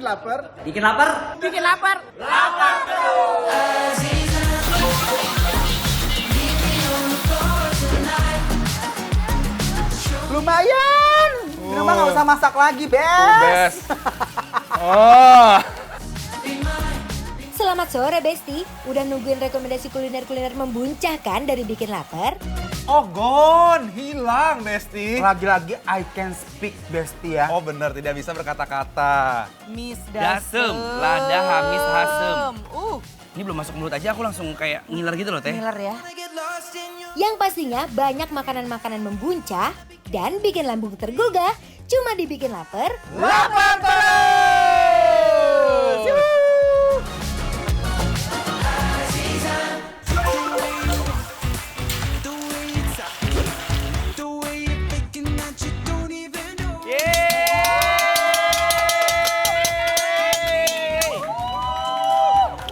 lapar. Bikin lapar. Bikin lapar. Lapar terus. Lumayan. Di rumah nggak usah masak lagi, Bes. Oh. Selamat sore Besti, udah nungguin rekomendasi kuliner-kuliner membuncah kan dari Bikin Lapar? Oh Gon, hilang Besti. Lagi-lagi I can speak, Besti ya. Oh benar, tidak bisa berkata-kata. Miss Dasem, lada hamis hasem. Uh, Ini belum masuk mulut aja aku langsung kayak ngiler gitu loh teh. ngiler ya. Yang pastinya banyak makanan-makanan membuncah dan bikin lambung tergugah cuma dibikin lapar. Lapar terus.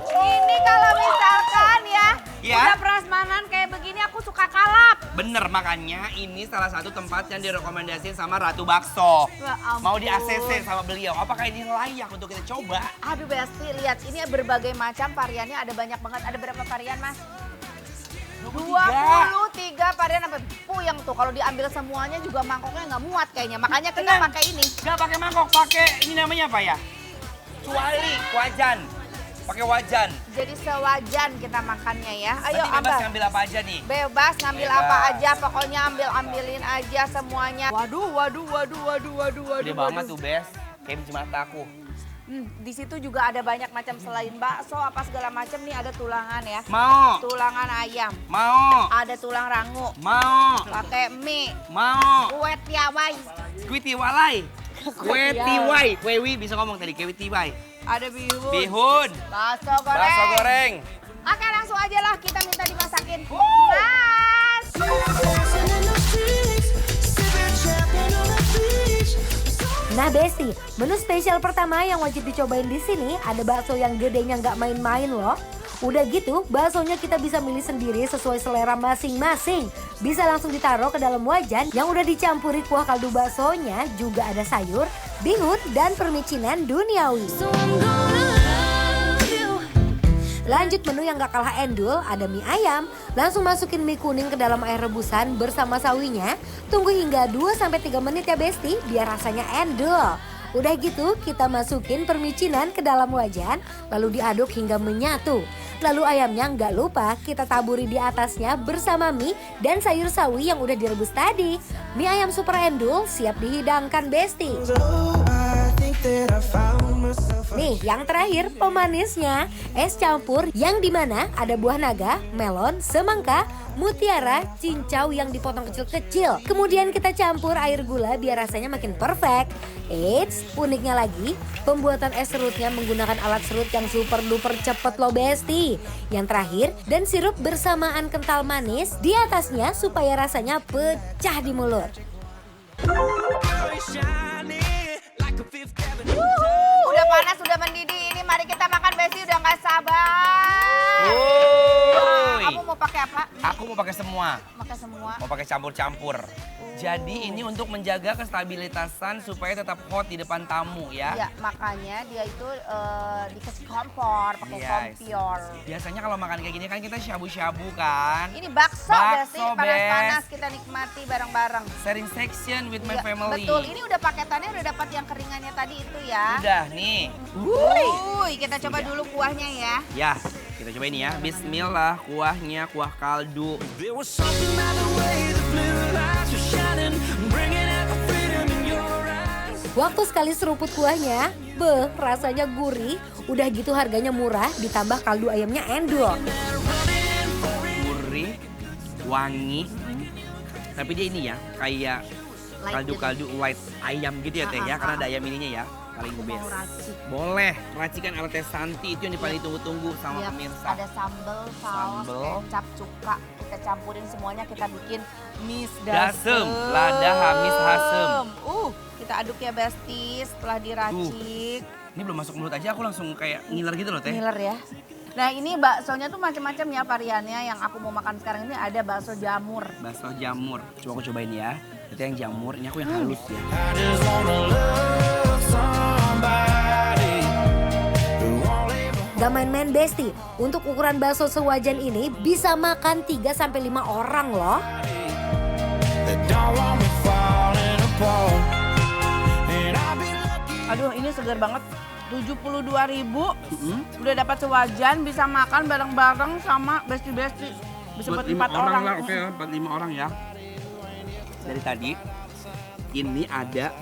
Ini kalau misalkan ya, Ya. udah prasmanan kayak begini aku suka kalap. Bener, makanya ini salah satu tempat yang direkomendasiin sama Ratu Bakso. Ya ampun. Mau di ACC sama beliau. Apakah ini layak untuk kita coba? Aduh Besti, lihat ini berbagai macam variannya, ada banyak banget. Ada berapa varian Mas? 23 varian sampai puyeng tuh. Kalau diambil semuanya juga mangkoknya nggak muat kayaknya. Makanya kita Tenang. pakai ini. Gak pakai mangkok, pakai ini namanya apa ya? Cuali, wajan. Pakai wajan. Jadi sewajan kita makannya ya. Ayo Nanti bebas ambil. ngambil apa aja nih. Bebas ngambil Bebas. apa aja, pokoknya ambilin aja semuanya. Waduh. Gede banget tuh, Bes. Kayak biji mata aku. Di situ juga ada banyak macam selain bakso apa segala macam nih, ada tulangan ya. Mau. Tulangan ayam, Mau. ada tulang rangu, Mau. pakai mie, Mau. kue tiawai, Kue tiwalai. Kue tiwai. Kue wi bisa ngomong tadi, kue tiwai. ada bihun, Bihun. bakso goreng. Bakso goreng. Oke langsung aja lah kita minta dimasakin. Mas. Nah Besti, menu spesial pertama yang wajib dicobain di sini ada bakso yang gedenya nggak main-main loh. Udah gitu, baksonya kita bisa milih sendiri sesuai selera masing-masing. Bisa langsung ditaruh ke dalam wajan yang udah dicampuri kuah kaldu baksonya, juga ada sayur, bihun, dan permicinan duniawi. Lanjut menu yang gak kalah endul, ada mie ayam. Langsung masukin mie kuning ke dalam air rebusan bersama sawinya. Tunggu hingga 2-3 menit ya Besti, biar rasanya endul. Udah gitu, kita masukin permicinan ke dalam wajan, lalu diaduk hingga menyatu. Lalu ayamnya nggak lupa kita taburi di atasnya bersama mie dan sayur sawi yang udah direbus tadi. Mie ayam super endul siap dihidangkan Besti. Nih yang terakhir pemanisnya, es campur yang dimana ada buah naga, melon, semangka, mutiara, cincau yang dipotong kecil-kecil. Kemudian kita campur air gula biar rasanya makin perfect. Eits, uniknya lagi, pembuatan es serutnya menggunakan alat serut yang super duper cepet loh Besti. Yang terakhir, dan sirup bersamaan kental manis di atasnya supaya rasanya pecah di mulut. Udah panas, udah mendidih. Ini mari kita makan Besti, udah nggak sabar. Woi. Kamu mau pakai apa? Aku mau pakai semua. Pakai semua. Mau pakai campur-campur. Jadi ini untuk menjaga kestabilitasan supaya tetap hot di depan tamu ya. Ya, makanya dia itu dikasih kompor, pakai Yes. kompior. Biasanya kalau makan kayak gini kan kita syabu-syabu kan. Ini bakso, Bakso, Besti, panas-panas kita nikmati bareng-bareng. Sharing section with my Iya, family. betul, ini udah paketannya udah dapat yang keringannya tadi itu ya. Udah nih. Wuih, kita coba dulu kuahnya ya. Ya, kita coba ini ya. Bismillah, kuahnya, kuah kaldu. Waktu sekali seruput kuahnya, rasanya gurih. Udah gitu harganya murah, ditambah kaldu ayamnya endul. Gurih, wangi. Tapi dia ini ya, kayak Light kaldu-kaldu light ayam gitu ya teh ya. Karena ada ayam ininya ya, paling Aku best. mau racik. Boleh, racikan ala teh Santi itu yang paling ditunggu-tunggu sama Iya, pemirsa. ada sambal, saus, Sambal. kecap, cuka. Kita campurin semuanya, kita bikin Miss Dasem, lada hamis hasem. Kita aduk ya Besti setelah diracik. Ini belum masuk mulut aja aku langsung kayak ngiler gitu loh teh. Ngiler ya. Nah ini baksonya tuh macam-macam ya variannya. Yang aku mau makan sekarang ini ada bakso jamur. Bakso jamur. Coba aku cobain ya. Itu yang jamur, ini aku yang halus ya. I just wanna love somebody. Gak main-main Besti, untuk ukuran bakso sewajan ini bisa makan 3-5 orang loh. Aduh, ini segar banget. 72.000, udah dapat sewajan, bisa makan bareng-bareng sama besti-besti. Bisa buat 4 orang. lah, oke ya, buat 5 orang ya. Dari tadi, ini ada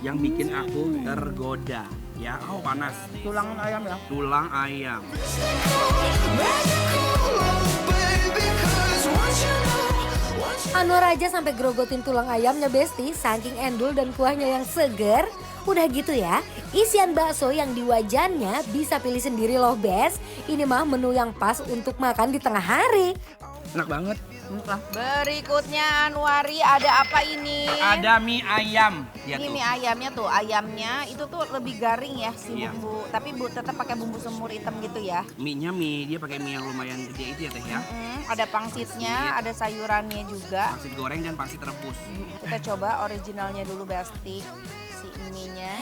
yang bikin aku tergoda. Ya, oh panas. Tulang ayam ya. Tulang ayam. Anwar aja sampai grogotin tulang ayamnya Besti, saking endul dan kuahnya yang seger. Udah gitu ya, isian bakso yang di wajannya bisa pilih sendiri loh Bes. Ini mah menu yang pas untuk makan di tengah hari. Enak banget. Berikutnya Anwari, ada apa ini? Ada mie ayam. Ya Ini tuh. mie ayamnya tuh, ayamnya itu tuh lebih garing ya si Iya. bumbu. Tapi tetap pakai bumbu semur hitam gitu ya. Mie-nya dia pakai mie yang lumayan gede itu ya teh ya. Ada pangsitnya, ada sayurannya juga. Pangsit goreng dan pangsit rebus. Kita coba originalnya dulu Besti, si mie-nya.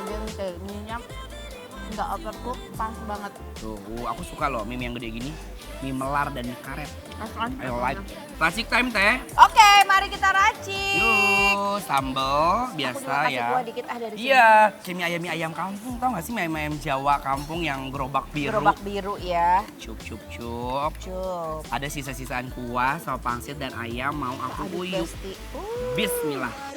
Dente, mie-nya nggak overcook, pas banget. Tuh, aku suka loh mie yang gede gini. Mie melar dan mie karet. Kan? I like. Classic time teh. Oke, mari kita racik. Yuk, sambal Aku biasa juga kasih ya. kuah dikit dari sini. Iya, kayak mie ayam kampung. Tau gak sih mie ayam Jawa kampung yang gerobak biru? Gerobak biru ya. Cup, cup, cup. Cup. Ada sisa-sisaan kuah sama pangsit dan ayam mau aku Aduk uyuk. Besti. Bismillah.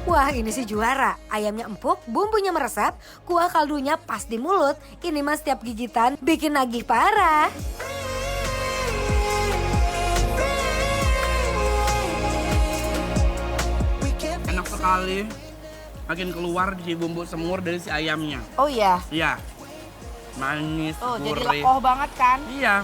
Wah ini sih juara, ayamnya empuk, bumbunya meresap, kuah kaldunya pas di mulut. Ini mah setiap gigitan bikin nagih parah. Enak sekali. Makin keluar si bumbu semur dari si ayamnya. Oh iya. Iya. Manis, Oh, jadi gurih. lekoh banget kan? Iya.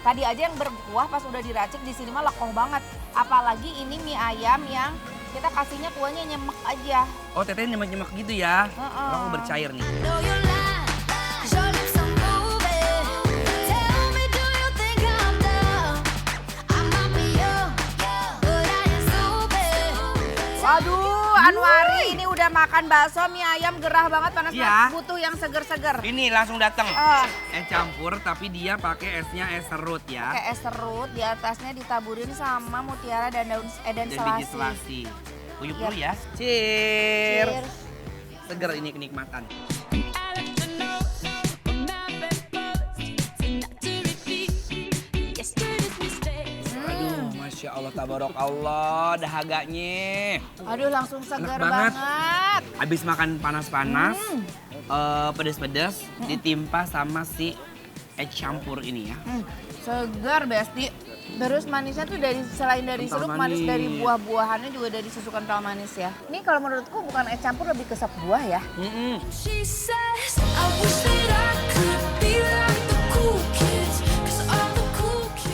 Tadi aja yang berkuah pas udah diracik, di sini mah lekoh banget. Apalagi ini mie ayam yang kita kasihnya kuahnya nyemek aja. Oh, teteh nyemek-nyemek gitu ya. Heeh. Aku bercair nih. Waduh, Anwari ini udah makan bakso mie ayam gerah banget, panas Iya. banget. Butuh yang seger-seger. Ini langsung datang. Ah. Es campur tapi dia pakai esnya es serut ya. Kayak es serut, di atasnya ditaburin sama mutiara dan daun Dan biji selasi. selasi. Uyuk Iya. dulu ya. Cheers. Cheers. Seger ini kenikmatan. Aduh, Masya Allah, tabarok Allah, dahaganya. Aduh, langsung segar banget. banget. Habis makan panas-panas, pedes-pedes, ditimpa sama si es campur ini ya. Segar, Besti. Terus manisnya tuh selain dari Kental sirup, manis manis. dari buah-buahannya juga dari susu kental manis ya. Ini kalau menurutku bukan es campur, lebih ke sop buah ya.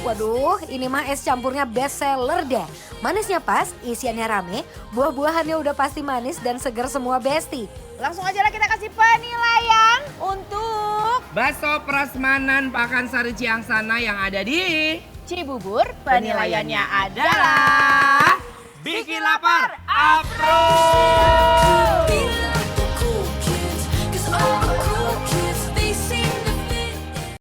Waduh, ini mah es campurnya best seller deh. Manisnya pas, isiannya rame, buah-buahannya udah pasti manis dan seger semua Besti. Langsung aja lah kita kasih penilaian untuk Bakso Prasmanan Pakansari Ciangsana yang ada di Cibubur. Penilaiannya adalah bikin lapar, approve.